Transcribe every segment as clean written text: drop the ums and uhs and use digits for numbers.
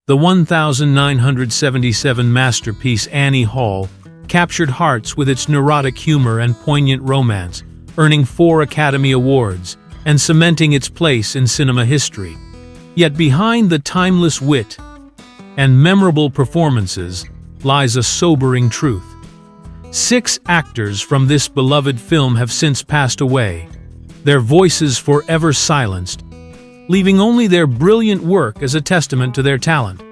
The 1977 masterpiece Annie Hall captured hearts with its neurotic humor and poignant romance, earning 4 Academy Awards and cementing its place in cinema history. Yet behind the timeless wit and memorable performances lies a sobering truth. 6 actors from this beloved film have since passed away, their voices forever silenced, leaving only their brilliant work as a testament to their talent.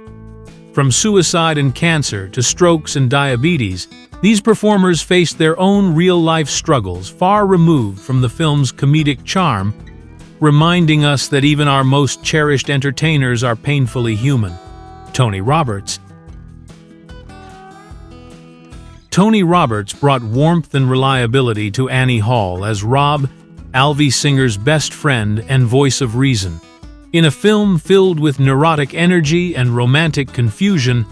From suicide and cancer to strokes and diabetes, these performers faced their own real-life struggles far removed from the film's comedic charm, reminding us that even our most cherished entertainers are painfully human. Tony Roberts brought warmth and reliability to Annie Hall as Rob, Alvy Singer's best friend and voice of reason. In a film filled with neurotic energy and romantic confusion,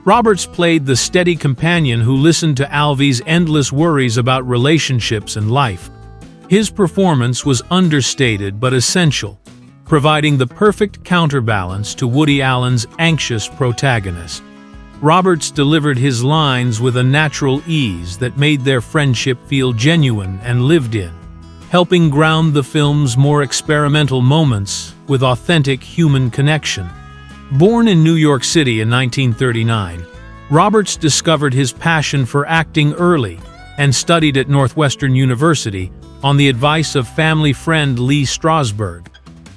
Roberts played the steady companion who listened to Alvy's endless worries about relationships and life. His performance was understated but essential, providing the perfect counterbalance to Woody Allen's anxious protagonist. Roberts delivered his lines with a natural ease that made their friendship feel genuine and lived in, helping ground the film's more experimental moments with authentic human connection. Born in New York City in 1939, Roberts discovered his passion for acting early and studied at Northwestern University on the advice of family friend Lee Strasberg.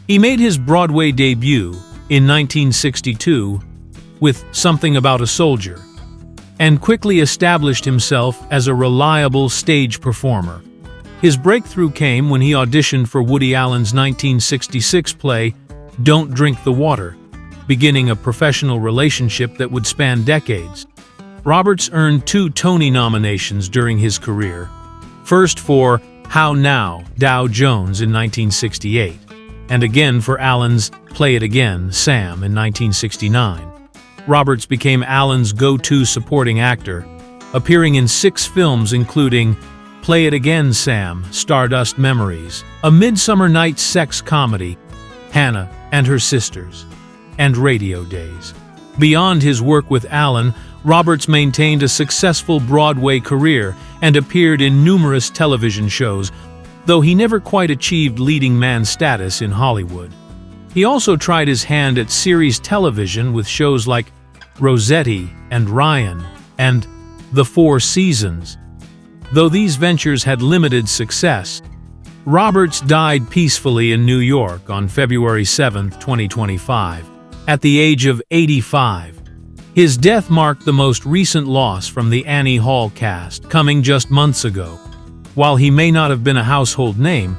He made his Broadway debut in 1962 with Something About a Soldier, and quickly established himself as a reliable stage performer. His breakthrough came when he auditioned for Woody Allen's 1966 play, Don't Drink the Water, beginning a professional relationship that would span decades. Roberts earned 2 Tony nominations during his career, first for How Now, Dow Jones in 1968, and again for Allen's Play It Again, Sam in 1969. Roberts became Allen's go-to supporting actor, appearing in 6 films including Play It Again, Sam, Stardust Memories, A Midsummer Night's Sex Comedy, Hannah and Her Sisters, and Radio Days. Beyond his work with Allen, Roberts maintained a successful Broadway career and appeared in numerous television shows, though he never quite achieved leading man status in Hollywood. He also tried his hand at series television with shows like Rossetti and Ryan and The 4 Seasons. Though these ventures had limited success, Roberts died peacefully in New York on February 7, 2025, at the age of 85. His death marked the most recent loss from the Annie Hall cast, coming just months ago. While he may not have been a household name,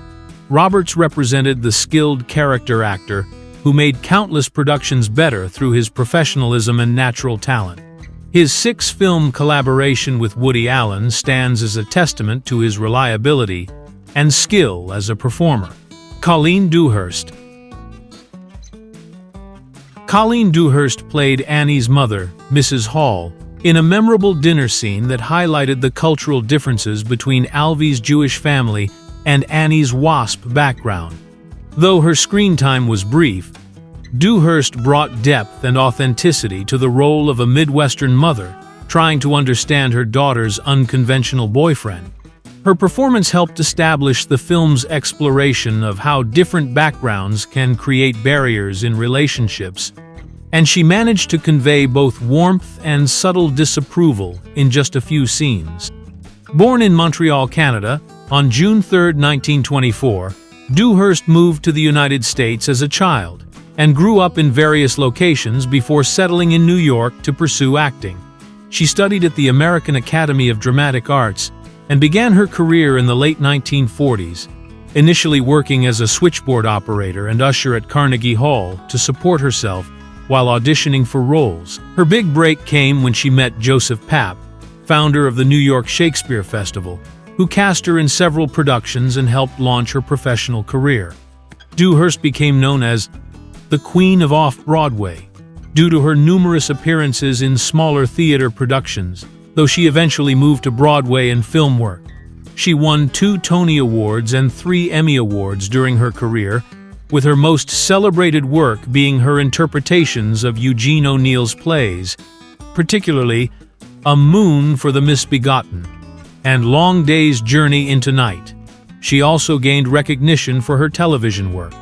Roberts represented the skilled character actor who made countless productions better through his professionalism and natural talent. His 6-film collaboration with Woody Allen stands as a testament to his reliability and skill as a performer. Colleen Dewhurst played Annie's mother, Mrs. Hall, in a memorable dinner scene that highlighted the cultural differences between Alvy's Jewish family and Annie's WASP background. Though her screen time was brief, Dewhurst brought depth and authenticity to the role of a Midwestern mother trying to understand her daughter's unconventional boyfriend. Her performance helped establish the film's exploration of how different backgrounds can create barriers in relationships, and she managed to convey both warmth and subtle disapproval in just a few scenes. Born in Montreal, Canada, on June 3, 1924, Dewhurst moved to the United States as a child and grew up in various locations before settling in New York to pursue acting. She studied at the American Academy of Dramatic Arts and began her career in the late 1940s, initially working as a switchboard operator and usher at Carnegie Hall to support herself while auditioning for roles. Her big break came when she met Joseph Papp, founder of the New York Shakespeare Festival, who cast her in several productions and helped launch her professional career. Dewhurst became known as the Queen of Off-Broadway due to her numerous appearances in smaller theater productions, though she eventually moved to Broadway and film work. She won 2 Tony Awards and 3 Emmy Awards during her career, with her most celebrated work being her interpretations of Eugene O'Neill's plays, particularly A Moon for the Misbegotten and Long Day's Journey into Night. She also gained recognition for her television work,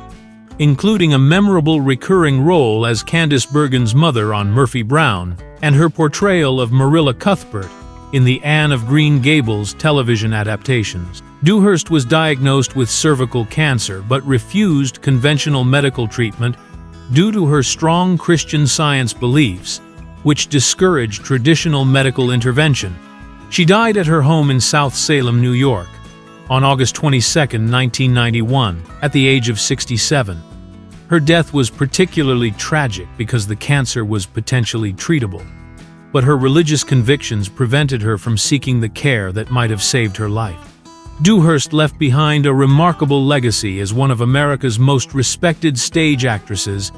including a memorable recurring role as Candice Bergen's mother on Murphy Brown and her portrayal of Marilla Cuthbert in the Anne of Green Gables television adaptations. Dewhurst was diagnosed with cervical cancer but refused conventional medical treatment due to her strong Christian Science beliefs, which discouraged traditional medical intervention. She died at her home in South Salem, New York, on August 22, 1991, at the age of 67. Her death was particularly tragic because the cancer was potentially treatable, but her religious convictions prevented her from seeking the care that might have saved her life. Dewhurst left behind a remarkable legacy as one of America's most respected stage actresses,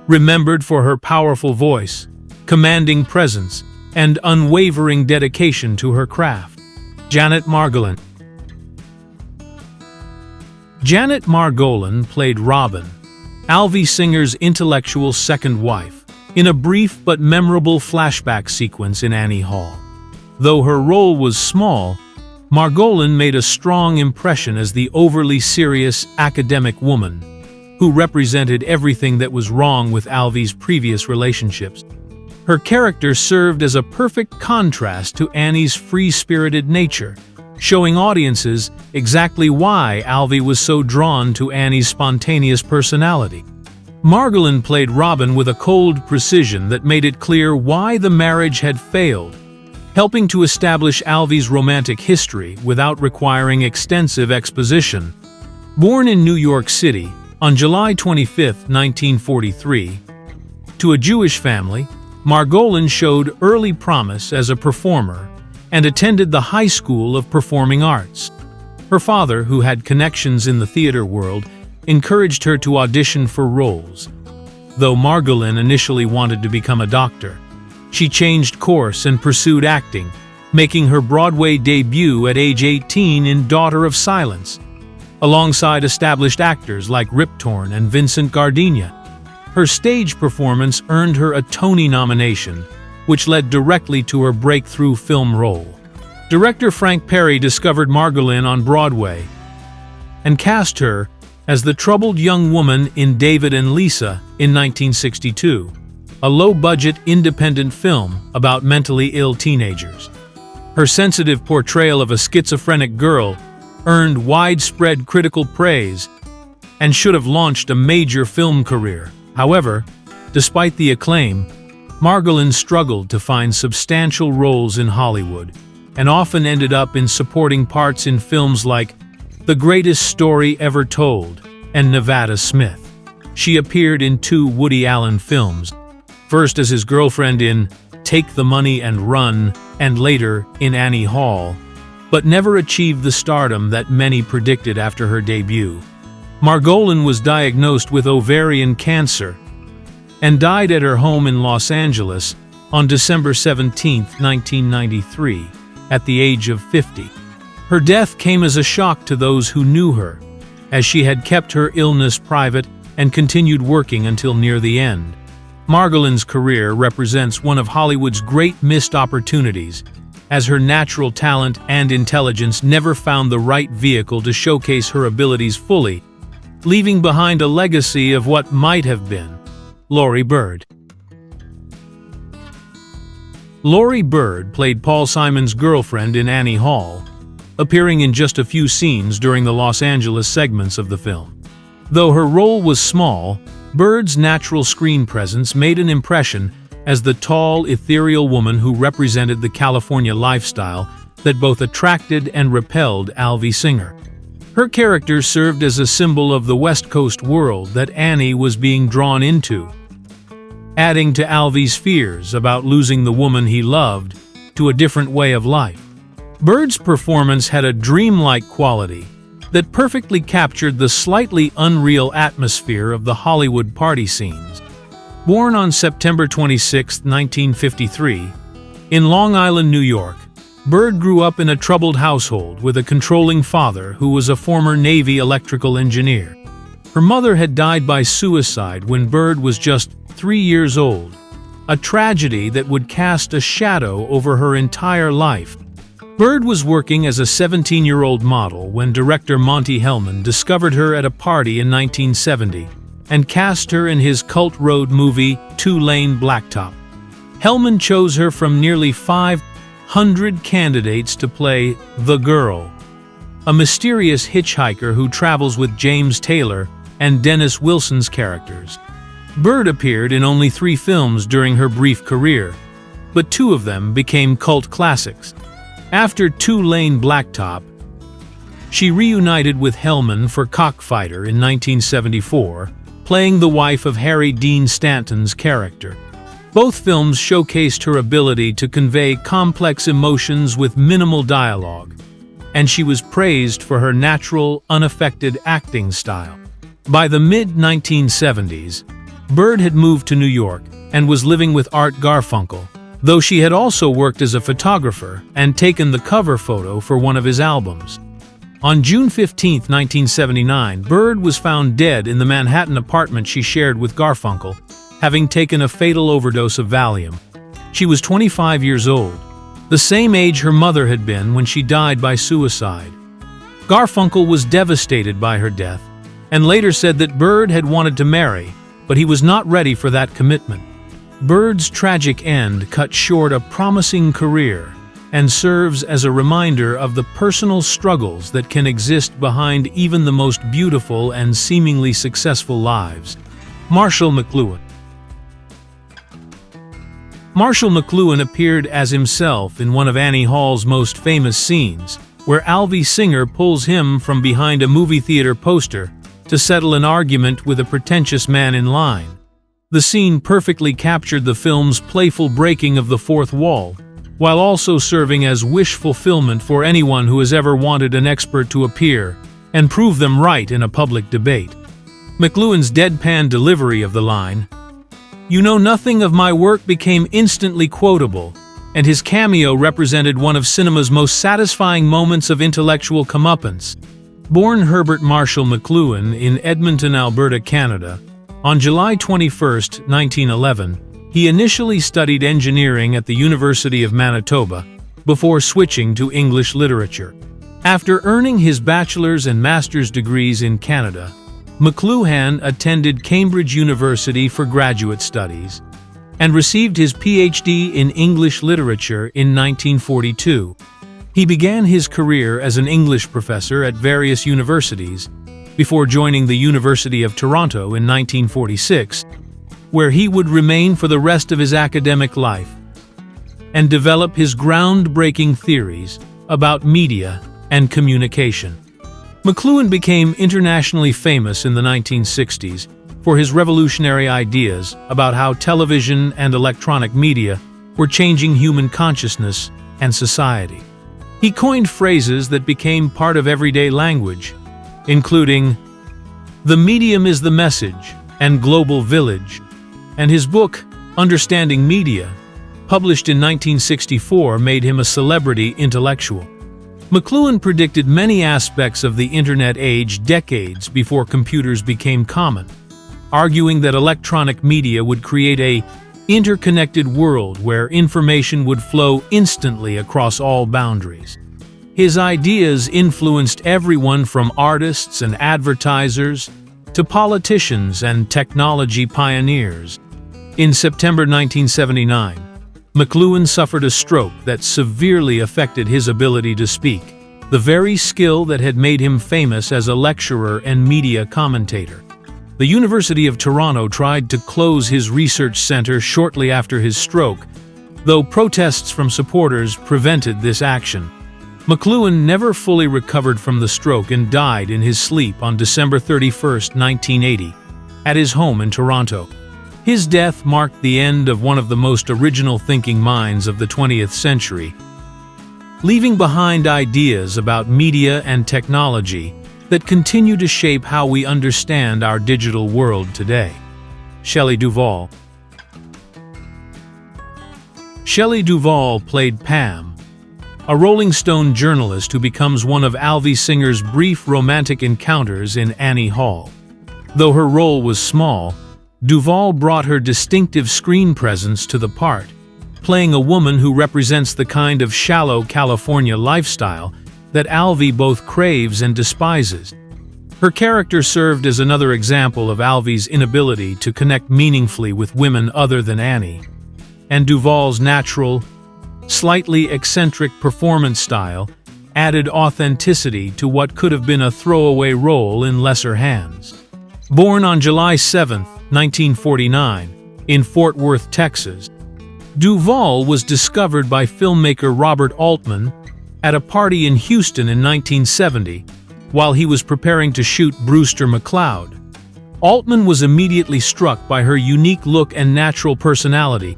remembered for her powerful voice, commanding presence, and unwavering dedication to her craft. Janet Margolin. Janet Margolin played Robin, Alvy Singer's intellectual second wife, in a brief but memorable flashback sequence in Annie Hall. Though her role was small, Margolin made a strong impression as the overly serious academic woman who represented everything that was wrong with Alvy's previous relationships. Her character served as a perfect contrast to Annie's free-spirited nature, showing audiences exactly why Alvy was so drawn to Annie's spontaneous personality. Margolin played Robin with a cold precision that made it clear why the marriage had failed, helping to establish Alvy's romantic history without requiring extensive exposition. Born in New York City on July 25, 1943, to a Jewish family, Margolin showed early promise as a performer and attended the High School of Performing Arts. Her father, who had connections in the theater world, encouraged her to audition for roles. Though Margolin initially wanted to become a doctor, she changed course and pursued acting, making her Broadway debut at age 18 in Daughter of Silence, alongside established actors like Rip Torn and Vincent Gardenia. Her stage performance earned her a Tony nomination, which led directly to her breakthrough film role. Director Frank Perry discovered Margolin on Broadway and cast her as the troubled young woman in David and Lisa in 1962, a low-budget independent film about mentally ill teenagers. Her sensitive portrayal of a schizophrenic girl earned widespread critical praise and should have launched a major film career. However, despite the acclaim, Margolin struggled to find substantial roles in Hollywood and often ended up in supporting parts in films like The Greatest Story Ever Told and Nevada Smith. She appeared in 2 Woody Allen films, first as his girlfriend in Take the Money and Run and later in Annie Hall, but never achieved the stardom that many predicted after her debut. Margolin was diagnosed with ovarian cancer and died at her home in Los Angeles on December 17, 1993, at the age of 50. Her death came as a shock to those who knew her, as she had kept her illness private and continued working until near the end. Margolin's career represents one of Hollywood's great missed opportunities, as her natural talent and intelligence never found the right vehicle to showcase her abilities fully, leaving behind a legacy of what might have been. Laurie Bird. Laurie Bird played Paul Simon's girlfriend in Annie Hall, appearing in just a few scenes during the Los Angeles segments of the film. Though her role was small, Bird's natural screen presence made an impression as the tall, ethereal woman who represented the California lifestyle that both attracted and repelled Alvy Singer. Her character served as a symbol of the West Coast world that Annie was being drawn into, adding to Alvy's fears about losing the woman he loved to a different way of life. Bird's performance had a dreamlike quality that perfectly captured the slightly unreal atmosphere of the Hollywood party scenes. Born on September 26, 1953, in Long Island, New York, Bird grew up in a troubled household with a controlling father who was a former Navy electrical engineer. Her mother had died by suicide when Bird was just 3 years old, a tragedy that would cast a shadow over her entire life. Bird was working as a 17-year-old model when director Monte Hellman discovered her at a party in 1970 and cast her in his cult road movie Two-Lane Blacktop. Hellman chose her from nearly 500 candidates to play the girl, a mysterious hitchhiker who travels with James Taylor and Dennis Wilson's characters. Bird appeared in only 3 films during her brief career, but 2 of them became cult classics. After Two-Lane Blacktop, she reunited with Hellman for Cockfighter in 1974, playing the wife of Harry Dean Stanton's character. Both films showcased her ability to convey complex emotions with minimal dialogue, and she was praised for her natural, unaffected acting style. By the mid-1970s, Bird had moved to New York and was living with Art Garfunkel, though she had also worked as a photographer and taken the cover photo for one of his albums. On June 15, 1979, Bird was found dead in the Manhattan apartment she shared with Garfunkel, having taken a fatal overdose of Valium. She was 25 years old, the same age her mother had been when she died by suicide. Garfunkel was devastated by her death and later said that Bird had wanted to marry, but he was not ready for that commitment. Bird's tragic end cut short a promising career and serves as a reminder of the personal struggles that can exist behind even the most beautiful and seemingly successful lives. Marshall McLuhan. Marshall McLuhan appeared as himself in one of Annie Hall's most famous scenes, where Alvy Singer pulls him from behind a movie theater poster to settle an argument with a pretentious man in line. The scene perfectly captured the film's playful breaking of the fourth wall, while also serving as wish fulfillment for anyone who has ever wanted an expert to appear and prove them right in a public debate. McLuhan's deadpan delivery of the line, "You know nothing of my work," became instantly quotable, and his cameo represented one of cinema's most satisfying moments of intellectual comeuppance. Born Herbert Marshall McLuhan in Edmonton, Alberta, Canada, on July 21, 1911, he initially studied engineering at the University of Manitoba before switching to English literature. After earning his bachelor's and master's degrees in Canada, McLuhan attended Cambridge University for graduate studies and received his PhD in English literature in 1942. He began his career as an English professor at various universities before joining the University of Toronto in 1946, where he would remain for the rest of his academic life and develop his groundbreaking theories about media and communication. McLuhan became internationally famous in the 1960s for his revolutionary ideas about how television and electronic media were changing human consciousness and society. He coined phrases that became part of everyday language, including "the medium is the message" and "global village," and his book, Understanding Media, published in 1964, made him a celebrity intellectual. McLuhan predicted many aspects of the Internet age decades before computers became common, arguing that electronic media would create a interconnected world where information would flow instantly across all boundaries. His ideas influenced everyone from artists and advertisers to politicians and technology pioneers. In September 1979, McLuhan suffered a stroke that severely affected his ability to speak, the very skill that had made him famous as a lecturer and media commentator. The University of Toronto tried to close his research center shortly after his stroke, though protests from supporters prevented this action. McLuhan never fully recovered from the stroke and died in his sleep on December 31, 1980, at his home in Toronto. His death marked the end of one of the most original thinking minds of the 20th century, leaving behind ideas about media and technology that continue to shape how we understand our digital world today. Shelley Duvall. Shelley Duvall played Pam, a Rolling Stone journalist who becomes one of Alvy Singer's brief romantic encounters in Annie Hall. Though her role was small, Duvall brought her distinctive screen presence to the part, playing a woman who represents the kind of shallow California lifestyle that Alvy both craves and despises. Her character served as another example of Alvy's inability to connect meaningfully with women other than Annie, and Duvall's natural, slightly eccentric performance style added authenticity to what could have been a throwaway role in lesser hands. Born on July 7, 1949, in Fort Worth, Texas, Duvall was discovered by filmmaker Robert Altman at a party in Houston in 1970 while he was preparing to shoot Brewster McCloud. Altman was immediately struck by her unique look and natural personality,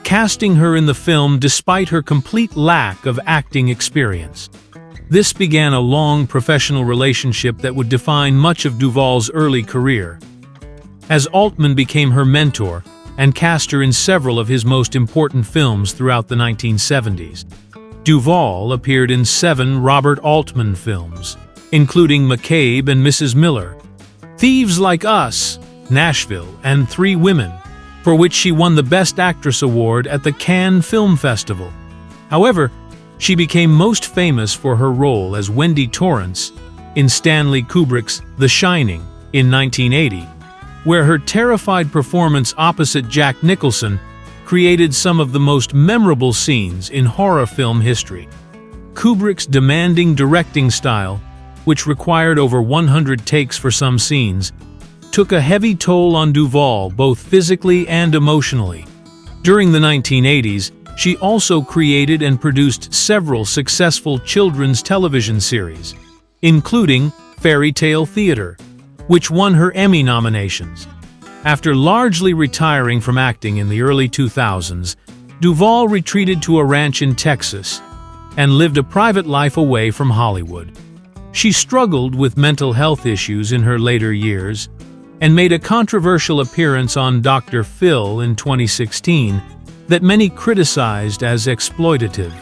casting her in the film despite her complete lack of acting experience. This began a long professional relationship that would define much of Duvall's early career, as Altman became her mentor and cast her in several of his most important films throughout the 1970s. Duvall appeared in 7 Robert Altman films, including McCabe and Mrs. Miller, Thieves Like Us, Nashville, and 3 Women, for which she won the Best Actress award at the Cannes Film Festival. However, she became most famous for her role as Wendy Torrance in Stanley Kubrick's The Shining in 1980, where her terrified performance opposite Jack Nicholson created some of the most memorable scenes in horror film history. Kubrick's demanding directing style, which required over 100 takes for some scenes, took a heavy toll on Duvall both physically and emotionally. During the 1980s, she also created and produced several successful children's television series, including Fairy Tale Theater, which won her Emmy nominations. After largely retiring from acting in the early 2000s, Duvall retreated to a ranch in Texas and lived a private life away from Hollywood. She struggled with mental health issues in her later years and made a controversial appearance on Dr. Phil in 2016 that many criticized as exploitative.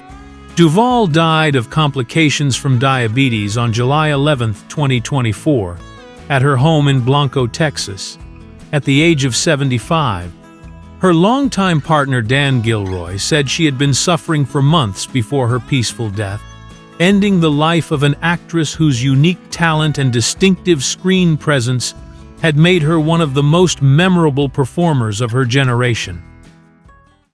Duvall died of complications from diabetes on July 11, 2024, at her home in Blanco, Texas, at the age of 75. Her longtime partner Dan Gilroy said she had been suffering for months before her peaceful death, ending the life of an actress whose unique talent and distinctive screen presence had made her one of the most memorable performers of her generation.